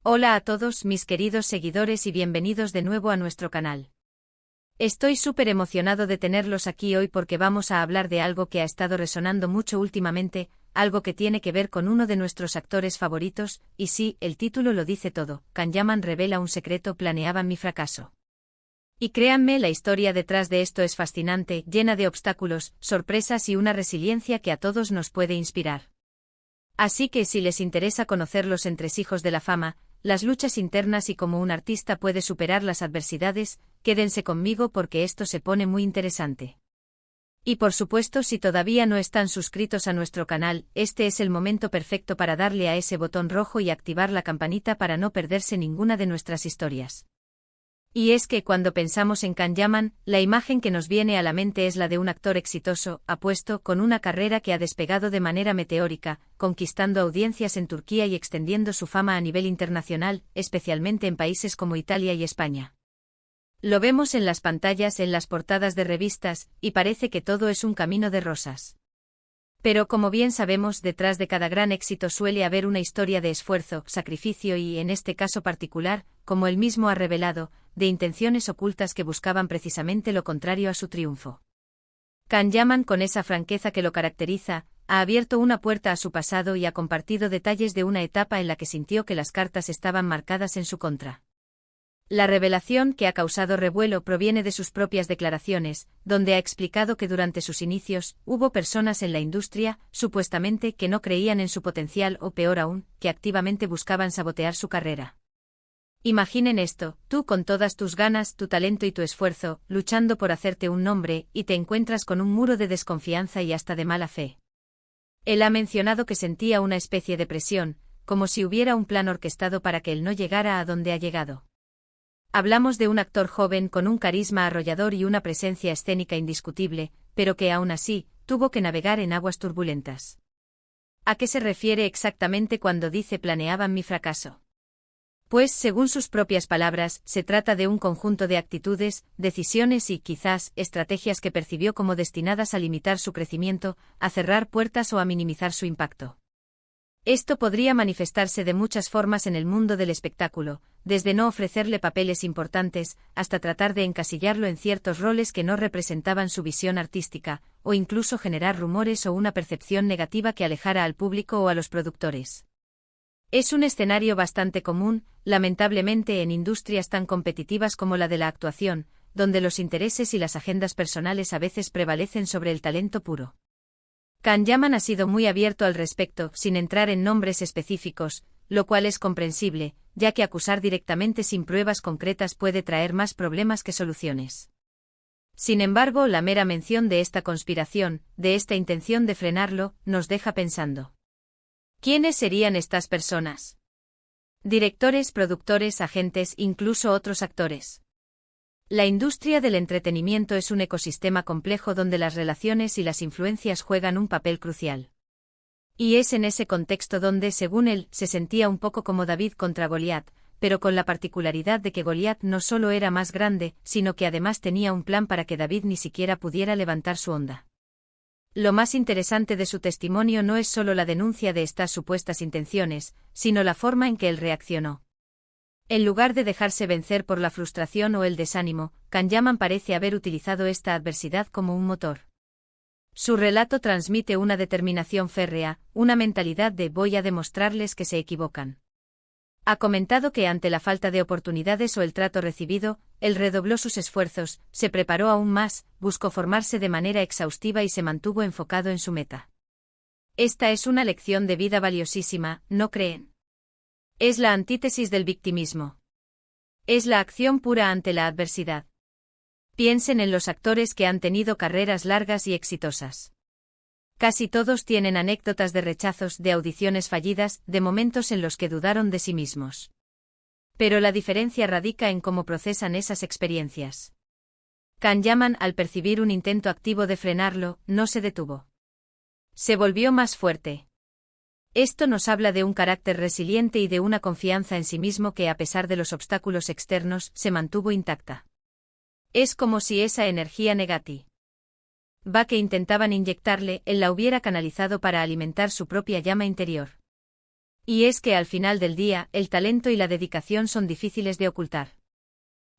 Hola a todos mis queridos seguidores y bienvenidos de nuevo a nuestro canal. Estoy súper emocionado de tenerlos aquí hoy porque vamos a hablar de algo que ha estado resonando mucho últimamente, algo que tiene que ver con uno de nuestros actores favoritos, y sí, el título lo dice todo, Can-Yaman revela un secreto, planeaban mi fracaso. Y créanme, la historia detrás de esto es fascinante, llena de obstáculos, sorpresas y una resiliencia que a todos nos puede inspirar. Así que si les interesa conocer los entresijos de la fama, las luchas internas y cómo un artista puede superar las adversidades, quédense conmigo porque esto se pone muy interesante. Y por supuesto, si todavía no están suscritos a nuestro canal, este es el momento perfecto para darle a ese botón rojo y activar la campanita para no perderse ninguna de nuestras historias. Y es que cuando pensamos en Can-Yaman, la imagen que nos viene a la mente es la de un actor exitoso, apuesto, con una carrera que ha despegado de manera meteórica, conquistando audiencias en Turquía y extendiendo su fama a nivel internacional, especialmente en países como Italia y España. Lo vemos en las pantallas, en las portadas de revistas, y parece que todo es un camino de rosas. Pero como bien sabemos, detrás de cada gran éxito suele haber una historia de esfuerzo, sacrificio y, en este caso particular, como él mismo ha revelado, de intenciones ocultas que buscaban precisamente lo contrario a su triunfo. Can-Yaman, con esa franqueza que lo caracteriza, ha abierto una puerta a su pasado y ha compartido detalles de una etapa en la que sintió que las cartas estaban marcadas en su contra. La revelación que ha causado revuelo proviene de sus propias declaraciones, donde ha explicado que durante sus inicios, hubo personas en la industria, supuestamente, que no creían en su potencial o peor aún, que activamente buscaban sabotear su carrera. Imaginen esto, tú con todas tus ganas, tu talento y tu esfuerzo, luchando por hacerte un nombre, y te encuentras con un muro de desconfianza y hasta de mala fe. Él ha mencionado que sentía una especie de presión, como si hubiera un plan orquestado para que él no llegara a donde ha llegado. Hablamos de un actor joven con un carisma arrollador y una presencia escénica indiscutible, pero que aún así, tuvo que navegar en aguas turbulentas. ¿A qué se refiere exactamente cuando dice planeaban mi fracaso? Pues, según sus propias palabras, se trata de un conjunto de actitudes, decisiones y, quizás, estrategias que percibió como destinadas a limitar su crecimiento, a cerrar puertas o a minimizar su impacto. Esto podría manifestarse de muchas formas en el mundo del espectáculo, desde no ofrecerle papeles importantes, hasta tratar de encasillarlo en ciertos roles que no representaban su visión artística, o incluso generar rumores o una percepción negativa que alejara al público o a los productores. Es un escenario bastante común, lamentablemente en industrias tan competitivas como la de la actuación, donde los intereses y las agendas personales a veces prevalecen sobre el talento puro. Can-Yaman ha sido muy abierto al respecto, sin entrar en nombres específicos, lo cual es comprensible, ya que acusar directamente sin pruebas concretas puede traer más problemas que soluciones. Sin embargo, la mera mención de esta conspiración, de esta intención de frenarlo, nos deja pensando. ¿Quiénes serían estas personas? Directores, productores, agentes, incluso otros actores. La industria del entretenimiento es un ecosistema complejo donde las relaciones y las influencias juegan un papel crucial. Y es en ese contexto donde, según él, se sentía un poco como David contra Goliat, pero con la particularidad de que Goliat no solo era más grande, sino que además tenía un plan para que David ni siquiera pudiera levantar su onda. Lo más interesante de su testimonio no es solo la denuncia de estas supuestas intenciones, sino la forma en que él reaccionó. En lugar de dejarse vencer por la frustración o el desánimo, Can-Yaman parece haber utilizado esta adversidad como un motor. Su relato transmite una determinación férrea, una mentalidad de voy a demostrarles que se equivocan. Ha comentado que ante la falta de oportunidades o el trato recibido, él redobló sus esfuerzos, se preparó aún más, buscó formarse de manera exhaustiva y se mantuvo enfocado en su meta. Esta es una lección de vida valiosísima, ¿no creen? Es la antítesis del victimismo. Es la acción pura ante la adversidad. Piensen en los actores que han tenido carreras largas y exitosas. Casi todos tienen anécdotas de rechazos, de audiciones fallidas, de momentos en los que dudaron de sí mismos. Pero la diferencia radica en cómo procesan esas experiencias. Can-Yaman, al percibir un intento activo de frenarlo, no se detuvo. Se volvió más fuerte. Esto nos habla de un carácter resiliente y de una confianza en sí mismo que, a pesar de los obstáculos externos, se mantuvo intacta. Es como si esa energía negativa que intentaban inyectarle, él la hubiera canalizado para alimentar su propia llama interior. Y es que al final del día, el talento y la dedicación son difíciles de ocultar.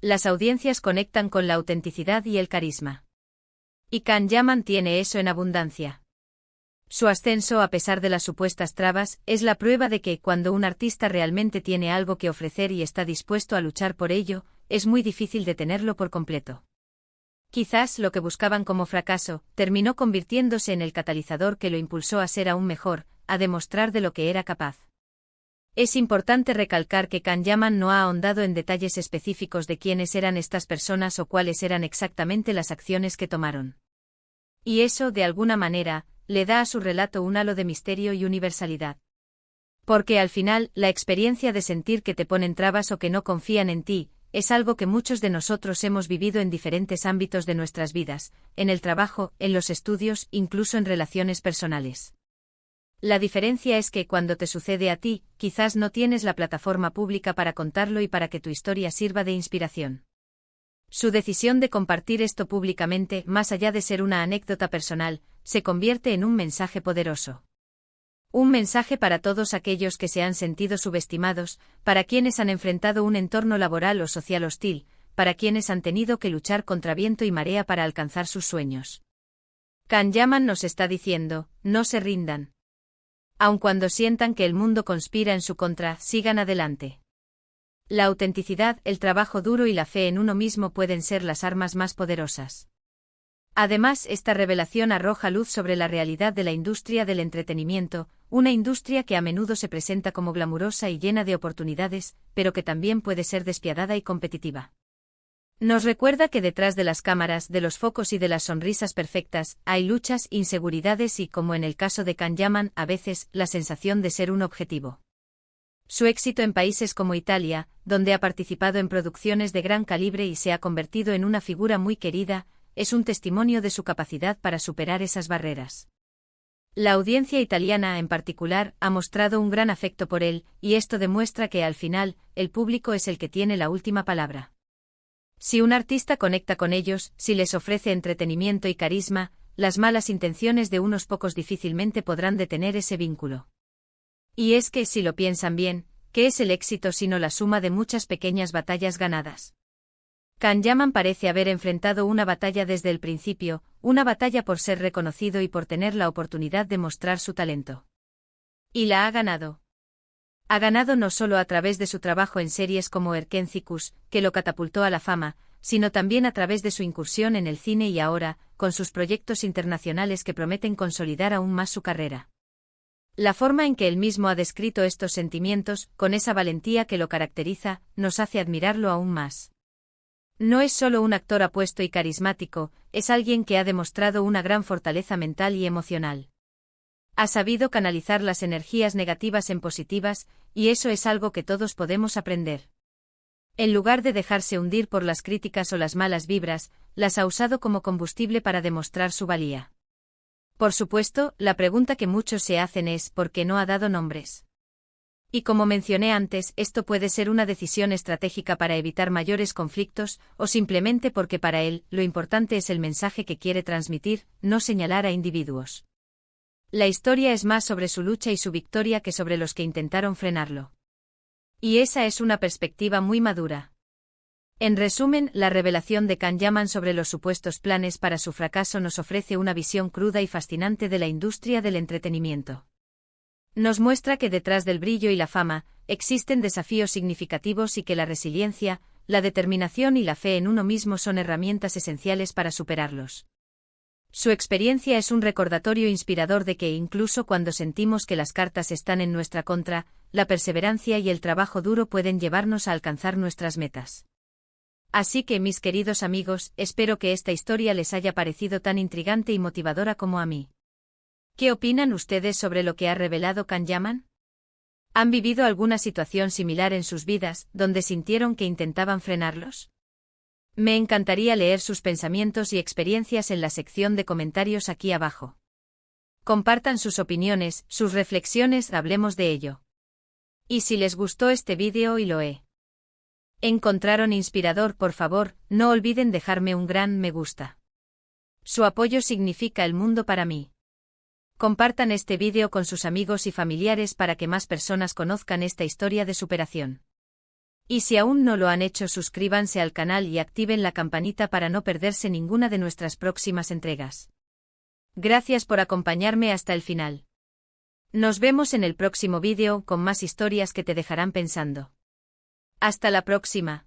Las audiencias conectan con la autenticidad y el carisma. Y Can Yaman tiene eso en abundancia. Su ascenso, a pesar de las supuestas trabas, es la prueba de que, cuando un artista realmente tiene algo que ofrecer y está dispuesto a luchar por ello, es muy difícil detenerlo por completo. Quizás lo que buscaban como fracaso, terminó convirtiéndose en el catalizador que lo impulsó a ser aún mejor, a demostrar de lo que era capaz. Es importante recalcar que Can Yaman no ha ahondado en detalles específicos de quiénes eran estas personas o cuáles eran exactamente las acciones que tomaron. Y eso, de alguna manera, le da a su relato un halo de misterio y universalidad. Porque al final, la experiencia de sentir que te ponen trabas o que no confían en ti, es algo que muchos de nosotros hemos vivido en diferentes ámbitos de nuestras vidas, en el trabajo, en los estudios, incluso en relaciones personales. La diferencia es que cuando te sucede a ti, quizás no tienes la plataforma pública para contarlo y para que tu historia sirva de inspiración. Su decisión de compartir esto públicamente, más allá de ser una anécdota personal, se convierte en un mensaje poderoso. Un mensaje para todos aquellos que se han sentido subestimados, para quienes han enfrentado un entorno laboral o social hostil, para quienes han tenido que luchar contra viento y marea para alcanzar sus sueños. Can Yaman nos está diciendo, no se rindan. Aun cuando sientan que el mundo conspira en su contra, sigan adelante. La autenticidad, el trabajo duro y la fe en uno mismo pueden ser las armas más poderosas. Además, esta revelación arroja luz sobre la realidad de la industria del entretenimiento, una industria que a menudo se presenta como glamurosa y llena de oportunidades, pero que también puede ser despiadada y competitiva. Nos recuerda que detrás de las cámaras, de los focos y de las sonrisas perfectas, hay luchas, inseguridades y, como en el caso de Can Yaman, a veces, la sensación de ser un objetivo. Su éxito en países como Italia, donde ha participado en producciones de gran calibre y se ha convertido en una figura muy querida, es un testimonio de su capacidad para superar esas barreras. La audiencia italiana, en particular, ha mostrado un gran afecto por él, y esto demuestra que, al final, el público es el que tiene la última palabra. Si un artista conecta con ellos, si les ofrece entretenimiento y carisma, las malas intenciones de unos pocos difícilmente podrán detener ese vínculo. Y es que, si lo piensan bien, ¿qué es el éxito sino la suma de muchas pequeñas batallas ganadas? Can Yaman parece haber enfrentado una batalla desde el principio, una batalla por ser reconocido y por tener la oportunidad de mostrar su talento. Y la ha ganado. Ha ganado no solo a través de su trabajo en series como Erkencicus, que lo catapultó a la fama, sino también a través de su incursión en el cine y ahora, con sus proyectos internacionales que prometen consolidar aún más su carrera. La forma en que él mismo ha descrito estos sentimientos, con esa valentía que lo caracteriza, nos hace admirarlo aún más. No es solo un actor apuesto y carismático, es alguien que ha demostrado una gran fortaleza mental y emocional. Ha sabido canalizar las energías negativas en positivas, y eso es algo que todos podemos aprender. En lugar de dejarse hundir por las críticas o las malas vibras, las ha usado como combustible para demostrar su valía. Por supuesto, la pregunta que muchos se hacen es ¿por qué no ha dado nombres? Y como mencioné antes, esto puede ser una decisión estratégica para evitar mayores conflictos, o simplemente porque para él, lo importante es el mensaje que quiere transmitir, no señalar a individuos. La historia es más sobre su lucha y su victoria que sobre los que intentaron frenarlo. Y esa es una perspectiva muy madura. En resumen, la revelación de Can Yaman sobre los supuestos planes para su fracaso nos ofrece una visión cruda y fascinante de la industria del entretenimiento. Nos muestra que detrás del brillo y la fama, existen desafíos significativos y que la resiliencia, la determinación y la fe en uno mismo son herramientas esenciales para superarlos. Su experiencia es un recordatorio inspirador de que incluso cuando sentimos que las cartas están en nuestra contra, la perseverancia y el trabajo duro pueden llevarnos a alcanzar nuestras metas. Así que, mis queridos amigos, espero que esta historia les haya parecido tan intrigante y motivadora como a mí. ¿Qué opinan ustedes sobre lo que ha revelado Can Yaman? ¿Han vivido alguna situación similar en sus vidas, donde sintieron que intentaban frenarlos? Me encantaría leer sus pensamientos y experiencias en la sección de comentarios aquí abajo. Compartan sus opiniones, sus reflexiones, hablemos de ello. Y si les gustó este vídeo y lo encontraron inspirador, por favor, no olviden dejarme un gran me gusta. Su apoyo significa el mundo para mí. Compartan este vídeo con sus amigos y familiares para que más personas conozcan esta historia de superación. Y si aún no lo han hecho, suscríbanse al canal y activen la campanita para no perderse ninguna de nuestras próximas entregas. Gracias por acompañarme hasta el final. Nos vemos en el próximo vídeo con más historias que te dejarán pensando. Hasta la próxima.